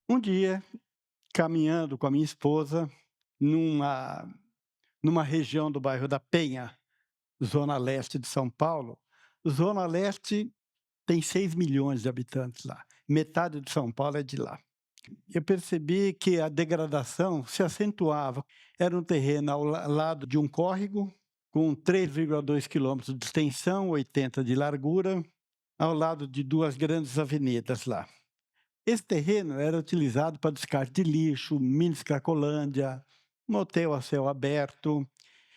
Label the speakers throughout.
Speaker 1: Um dia, caminhando com a minha esposa, numa numa região do bairro da Penha, zona leste de São Paulo. Zona leste tem 6 milhões de habitantes lá, metade de São Paulo é de lá. Eu percebi que a degradação se acentuava. Era um terreno ao lado de um córrego, com 3,2 quilômetros de extensão, 80 de largura, ao lado de 2 grandes avenidas lá. Esse terreno era utilizado para descarte de lixo, minis cracolândia, motel a céu aberto,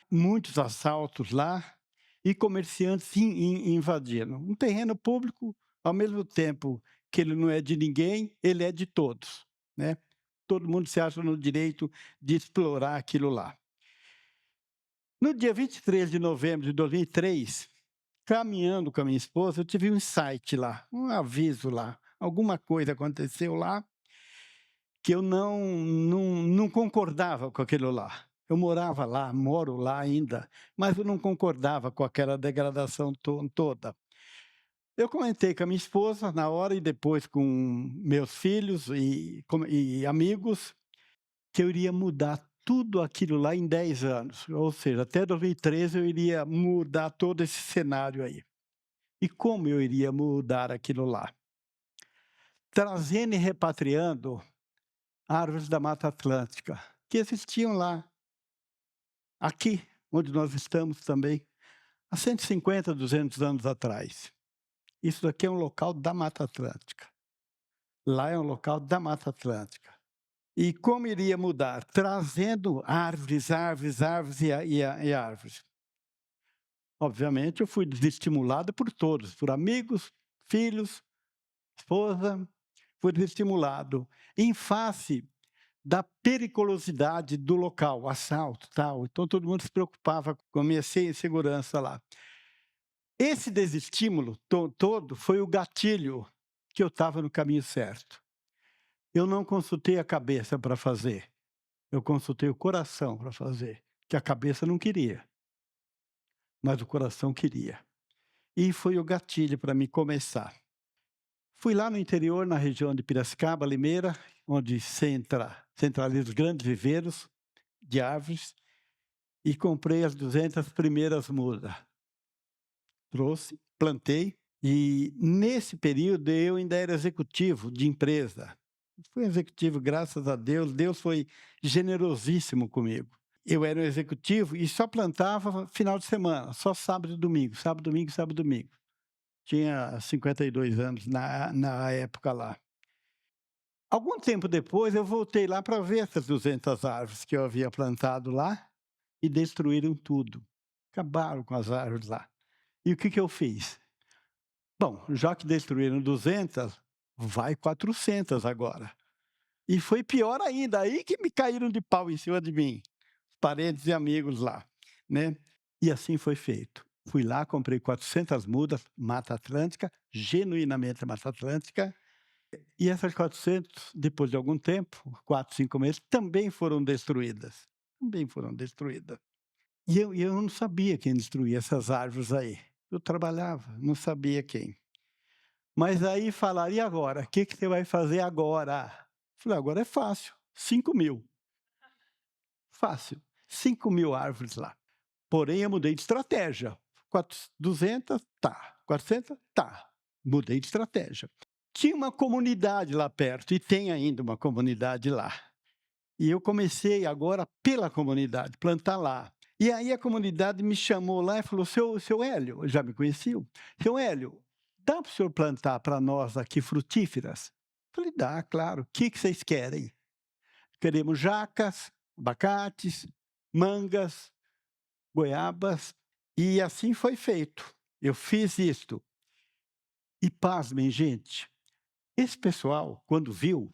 Speaker 1: muitos assaltos lá e comerciantes invadindo. Um terreno público, ao mesmo tempo que ele não é de ninguém, ele é de todos, né. Todo mundo se acha no direito de explorar aquilo lá. No dia 23 de novembro de 2003, caminhando com a minha esposa, eu tive um insight lá, um aviso lá. Alguma coisa aconteceu lá que eu não concordava com aquilo lá. Eu morava lá, moro lá ainda, mas eu não concordava com aquela degradação toda. Eu comentei com a minha esposa na hora e depois com meus filhos e amigos, que eu iria mudar tudo aquilo lá em 10 anos, ou seja, até 2013 eu iria mudar todo esse cenário aí. E como eu iria mudar aquilo lá? Trazendo e repatriando árvores da Mata Atlântica, que existiam lá, aqui, onde nós estamos também, há 150, 200 anos atrás. Isso daqui é um local da Mata Atlântica. Lá é um local da Mata Atlântica. E como iria mudar? Trazendo árvores, árvores, árvores e árvores. Obviamente, eu fui desestimulado por todos, por amigos, filhos, esposa, fui desestimulado. Em face da periculosidade do local, assalto, tal, então todo mundo se preocupava com a minha segurança lá. Esse desestímulo todo foi o gatilho que eu estava no caminho certo. Eu não consultei a cabeça para fazer, eu consultei o coração para fazer, que a cabeça não queria, mas o coração queria. E foi o gatilho para mim começar. Fui lá no interior, na região de Piracicaba, Limeira, onde centraliza os grandes viveiros de árvores, e comprei as 200 primeiras mudas. Trouxe, plantei, e nesse período eu ainda era executivo de empresa. Fui executivo, graças a Deus, Deus foi generosíssimo comigo. Eu era um executivo e só plantava final de semana, só sábado e domingo, sábado, domingo, sábado, domingo. Tinha 52 anos na época lá. Algum tempo depois eu voltei lá para ver essas 200 árvores que eu havia plantado lá e destruíram tudo. Acabaram com as árvores lá. E o que eu fiz? Bom, já que destruíram 200, vai 400 agora. E foi pior ainda, aí que me caíram de pau em cima de mim, parentes e amigos lá, né. E assim foi feito. Fui lá, comprei 400 mudas, Mata Atlântica, genuinamente Mata Atlântica, e essas 400, depois de algum tempo, 4, 5 meses, também foram destruídas. Também foram destruídas. E eu não sabia quem destruía essas árvores aí. Eu trabalhava, não sabia quem. Mas aí falaram: "E agora? O que que você vai fazer agora?" Falei: "Agora é fácil, 5.000, fácil, 5.000 árvores lá". Porém, eu mudei de estratégia. 200, tá. 400, tá. Mudei de estratégia. Tinha uma comunidade lá perto, e tem ainda uma comunidade lá. E eu comecei agora pela comunidade, plantar lá. E aí a comunidade me chamou lá e falou: "Seu Hélio", já me conheciam, "Seu Hélio, dá para o senhor plantar para nós aqui frutíferas?" Falei: "Dá, claro. O que que vocês querem?" "Queremos jacas, abacates, mangas, goiabas", e assim foi feito. Eu fiz isto. E pasmem, gente, esse pessoal, quando viu,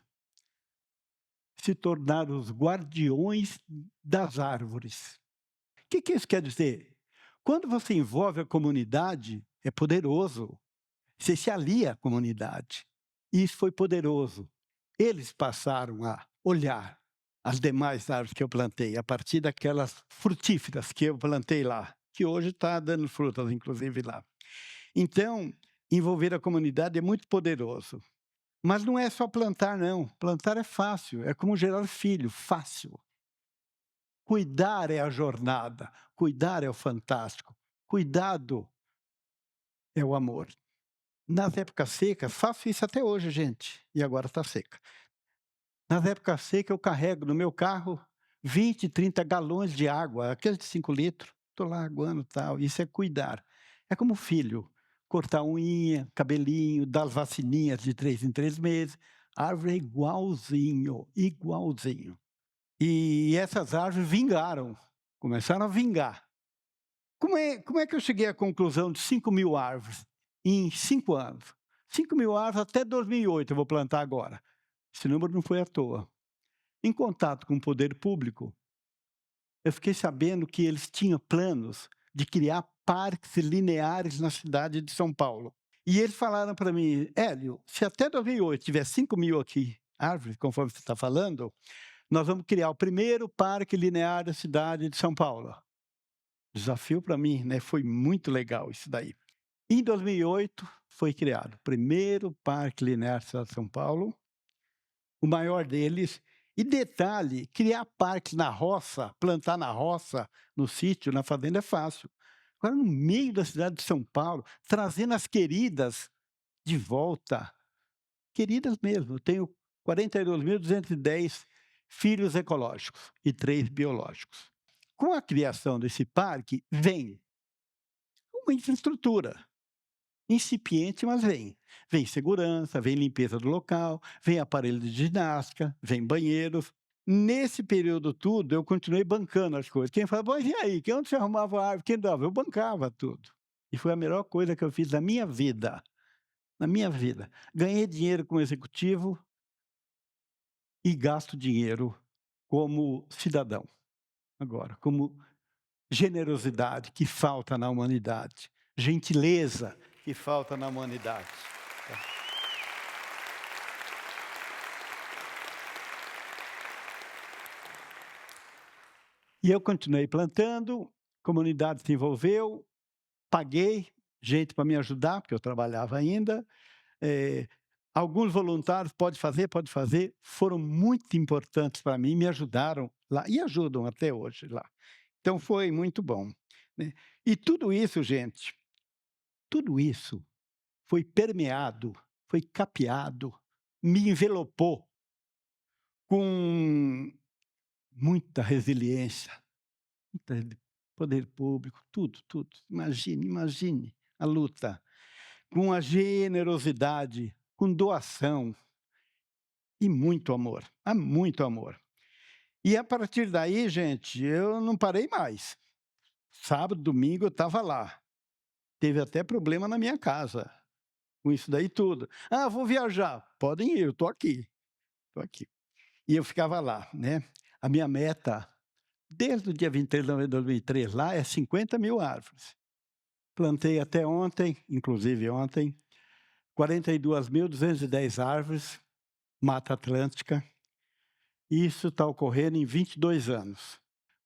Speaker 1: se tornaram os guardiões das árvores. O que que isso quer dizer? Quando você envolve a comunidade, é poderoso. Você se alia à comunidade. E isso foi poderoso. Eles passaram a olhar as demais árvores que eu plantei, a partir daquelas frutíferas que eu plantei lá, que hoje está dando frutas, inclusive lá. Então, envolver a comunidade é muito poderoso. Mas não é só plantar não, plantar é fácil, é como gerar filho, fácil. Cuidar é a jornada, cuidar é o fantástico, cuidado é o amor. Nas épocas secas, faço isso até hoje, gente, e agora está seca. Nas épocas secas, eu carrego no meu carro 20, 30 galões de água, aqueles de 5 litros, estou lá aguando tal, isso é cuidar. É como filho, cortar unha, cabelinho, dar as vacininhas de 3 em 3 meses. A árvore é igualzinho, igualzinho. E essas árvores vingaram, começaram a vingar. Como é que eu cheguei à conclusão de 5.000 árvores em 5 anos? 5.000 árvores até 2008 eu vou plantar agora. Esse número não foi à toa. Em contato com o poder público, eu fiquei sabendo que eles tinham planos de criar parques lineares na cidade de São Paulo. E eles falaram para mim: "Hélio, se até 2008 tiver 5.000 aqui, árvores, conforme você está falando, nós vamos criar o primeiro parque linear da cidade de São Paulo". Desafio para mim, né, foi muito legal isso daí. Em 2008 foi criado o primeiro parque linear da cidade de São Paulo, o maior deles. E detalhe, criar parques na roça, plantar na roça, no sítio, na fazenda é fácil. Agora no meio da cidade de São Paulo, trazendo as queridas de volta, queridas mesmo, eu tenho 42.210 filhos ecológicos e 3 biológicos. Com a criação desse parque, vem uma infraestrutura incipiente, mas vem. Vem segurança, vem limpeza do local, vem aparelho de ginástica, vem banheiros. Nesse período tudo, eu continuei bancando as coisas. Quem fala: "Pois e aí, que onde você arrumava a árvore, quem dava?" Eu bancava tudo. E foi a melhor coisa que eu fiz na minha vida, na minha vida. Ganhei dinheiro como executivo e gasto dinheiro como cidadão, agora, como generosidade que falta na humanidade, gentileza que falta na humanidade. E eu continuei plantando, comunidade se envolveu, paguei gente para me ajudar, porque eu trabalhava ainda. Eh, Alguns voluntários, pode fazer, foram muito importantes para mim, me ajudaram lá e ajudam até hoje lá. Então foi muito bom, né. E tudo isso, gente, tudo isso foi permeado, foi capeado, me envelopou com muita resiliência, muita poder público, tudo, tudo. Imagine a luta, com a generosidade, com doação e muito amor, há muito amor. E a partir daí, gente, eu não parei mais. Sábado, domingo eu estava lá. Teve até problema na minha casa, com isso daí tudo. "Ah, vou viajar", "Podem ir, eu estou aqui, estou aqui". E eu ficava lá, né. A minha meta, desde o dia 23 de novembro de 2003 lá, é 50.000 árvores. Plantei até ontem, inclusive ontem, 42.210 árvores, Mata Atlântica. Isso está ocorrendo em 22 anos.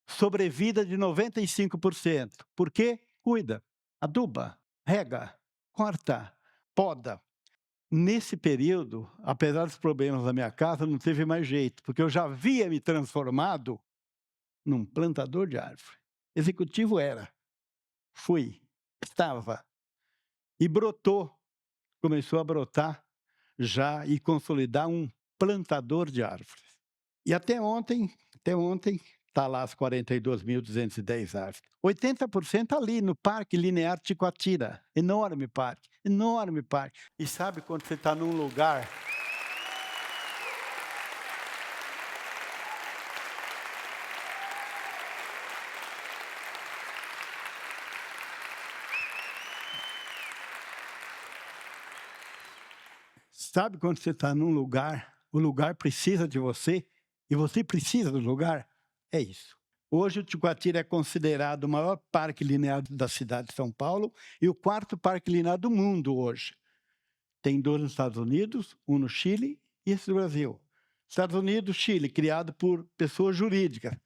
Speaker 1: Sobrevida de 95%. Por quê? Cuida, aduba, rega, corta, poda. Nesse período, apesar dos problemas da minha casa, não teve mais jeito, porque eu já havia me transformado num plantador de árvore. Executivo era, fui, estava, e brotou, começou a brotar já e consolidar um plantador de árvores. E até ontem, está lá as 42.210 árvores. 80% ali no Parque Linear Ticoatira, enorme parque, enorme parque. E sabe quando você está num lugar sabe quando você está num lugar, o lugar precisa de você e você precisa do lugar? É isso. Hoje o Ticoatira é considerado o maior parque linear da cidade de São Paulo e o 4º parque linear do mundo hoje. Tem 2 nos Estados Unidos, um no Chile e esse no Brasil. Estados Unidos, Chile, criado por pessoas jurídicas.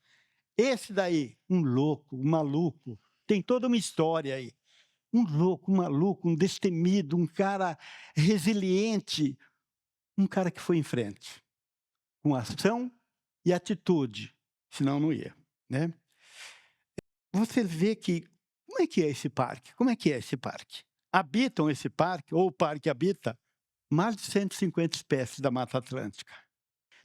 Speaker 1: Esse daí, um louco, um maluco, tem toda uma história aí. Um louco, um maluco, um destemido, um cara resiliente, um cara que foi em frente, com ação e atitude, senão não ia, né. Você vê que como é que é esse parque? Como é que é esse parque? Habitam esse parque, ou o parque habita, mais de 150 espécies da Mata Atlântica,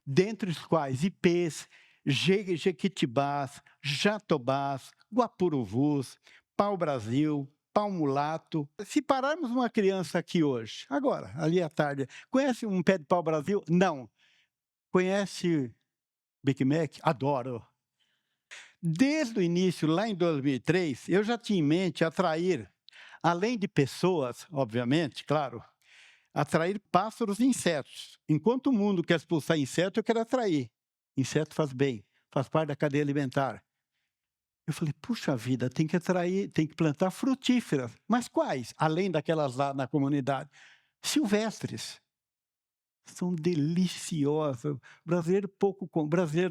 Speaker 1: dentre os quais ipês, jequitibás, jatobás, guapuruvus, pau-brasil, pau-mulato. Se pararmos uma criança aqui hoje, agora, ali à tarde, conhece um pé de pau-brasil? Não. Conhece Big Mac? Adoro. Desde o início, lá em 2003, eu já tinha em mente atrair, além de pessoas, obviamente, claro, atrair pássaros e insetos. Enquanto o mundo quer expulsar inseto, eu quero atrair. Inseto faz bem, faz parte da cadeia alimentar. Eu falei, puxa vida, tem que atrair, tem que plantar frutíferas. Mas quais? Além daquelas lá na comunidade. Silvestres. São deliciosas. Brasileiro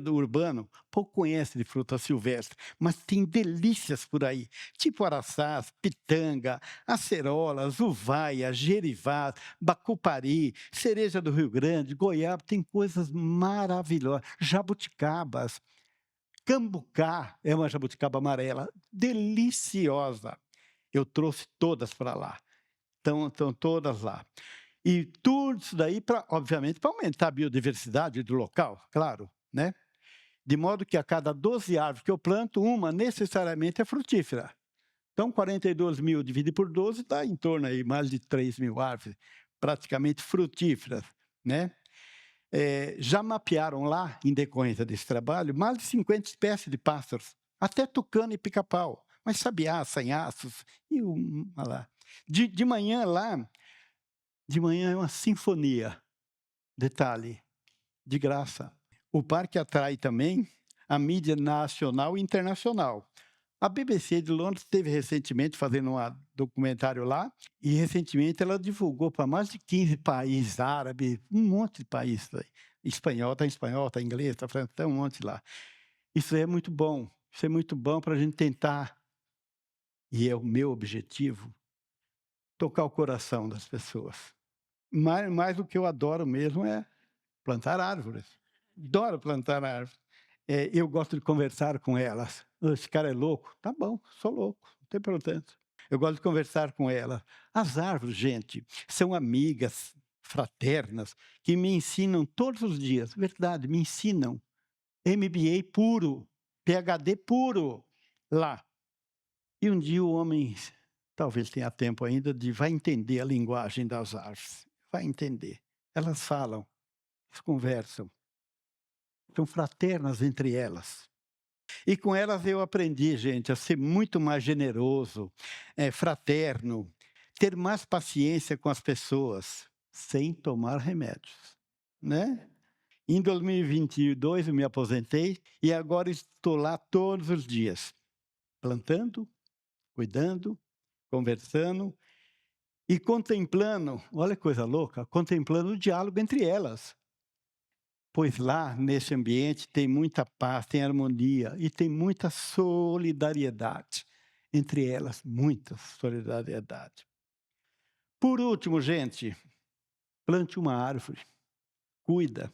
Speaker 1: do urbano pouco conhece de fruta silvestre, mas tem delícias por aí, tipo araçás, pitanga, acerolas, uvaia, gerivás, bacupari, cereja do Rio Grande, goiaba, tem coisas maravilhosas. Jabuticabas, cambucá é uma jabuticaba amarela, deliciosa. Eu trouxe todas para lá. Estão todas lá. E tudo isso daí, obviamente, para aumentar a biodiversidade do local, claro, né? De modo que a cada 12 árvores que eu planto, uma necessariamente é frutífera. Então, 42.000 dividido por 12 dá em torno aí mais de 3.000 árvores, praticamente frutíferas, né? Já mapearam lá, em decorrência desse trabalho, mais de 50 espécies de pássaros, até tucano e pica-pau, mas sabiá, sanhaços, e olha lá. De manhã lá, de manhã é uma sinfonia, detalhe, de graça. O parque atrai também a mídia nacional e internacional. A BBC de Londres esteve recentemente fazendo um documentário lá, e recentemente ela divulgou para mais de 15 países árabes, um monte de países. Espanhol, está em espanhol, está em inglês, está francês, tem um monte lá. Isso é muito bom. Isso é muito bom para a gente tentar, e é o meu objetivo, tocar o coração das pessoas. Mais do que eu adoro mesmo é plantar árvores. Adoro plantar árvores. Eu gosto de conversar com elas. Esse cara é louco? Tá bom, sou louco, não tem problema. Eu gosto de conversar com elas. As árvores, gente, são amigas, fraternas, que me ensinam todos os dias. Verdade, me ensinam. MBA puro, PhD puro, lá. E um dia o homem, talvez tenha tempo ainda, vai entender a linguagem das árvores. Vai entender. Elas falam, elas conversam. São fraternas entre elas. E com elas eu aprendi, gente, a ser muito mais generoso, fraterno, ter mais paciência com as pessoas, sem tomar remédios, né? Em 2022 eu me aposentei e agora estou lá todos os dias, plantando, cuidando, conversando e contemplando, olha que coisa louca, contemplando o diálogo entre elas. Pois lá, nesse ambiente, tem muita paz, tem harmonia e tem muita solidariedade. Entre elas, muita solidariedade. Por último, gente, plante uma árvore, cuida,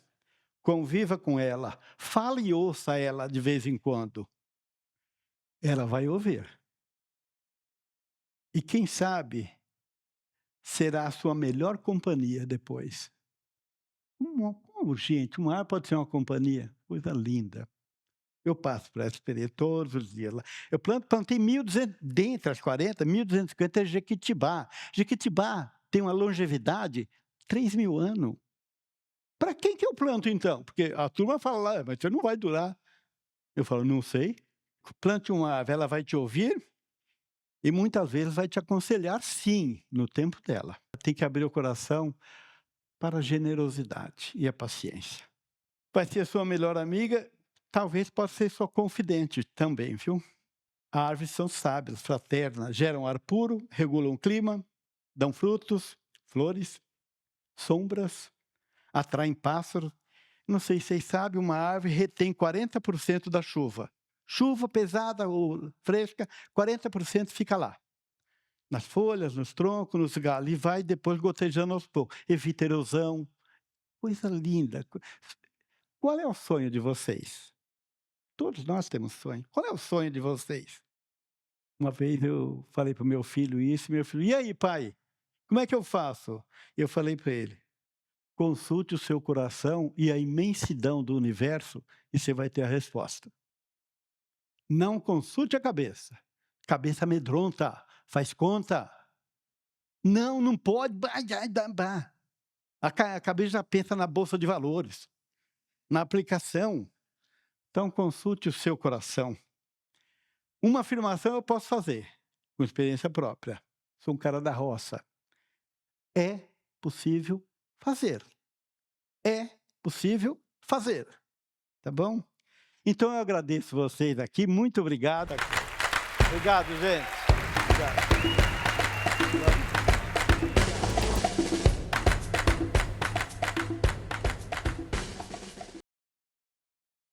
Speaker 1: conviva com ela, fale e ouça ela de vez em quando. Ela vai ouvir. E quem sabe, será a sua melhor companhia depois. Gente, uma árvore pode ser uma companhia, coisa linda. Eu passo por essa experiência todos os dias lá. Eu plantei 1.200, dentre as 40, 1.250 é jequitibá. Jequitibá tem uma longevidade 3.000 anos. Para quem que eu planto então? Porque a turma fala lá, mas você não vai durar. Eu falo, não sei. Plante uma árvore, ela vai te ouvir e muitas vezes vai te aconselhar sim, no tempo dela. Tem que abrir o coração para a generosidade e a paciência. Vai ser sua melhor amiga, talvez possa ser sua confidente também, viu? Árvores são sábias, fraternas, geram ar puro, regulam o clima, dão frutos, flores, sombras, atraem pássaros. Não sei se vocês sabem, uma árvore retém 40% da chuva. Chuva pesada ou fresca, 40% fica lá. nas folhas, nos troncos, nos galhos, e vai depois gotejando aos poucos. Evita erosão, coisa linda. Qual é o sonho de vocês? Todos nós temos sonho. Qual é o sonho de vocês? Uma vez eu falei para o meu filho isso, e meu filho: "E aí, pai, como é que eu faço?" Eu falei para ele: "Consulte o seu coração e a imensidão do universo, e você vai ter a resposta. Não consulte a cabeça. Cabeça amedronta, faz conta. Não, não pode. Bah, ai, dá, bah." A cabeça já pensa na bolsa de valores, na aplicação. Então, consulte o seu coração. Uma afirmação eu posso fazer, com experiência própria. Sou um cara da roça. É possível fazer. É possível fazer. Tá bom? Então, eu agradeço vocês aqui. Muito obrigado. Obrigado, gente. Obrigado.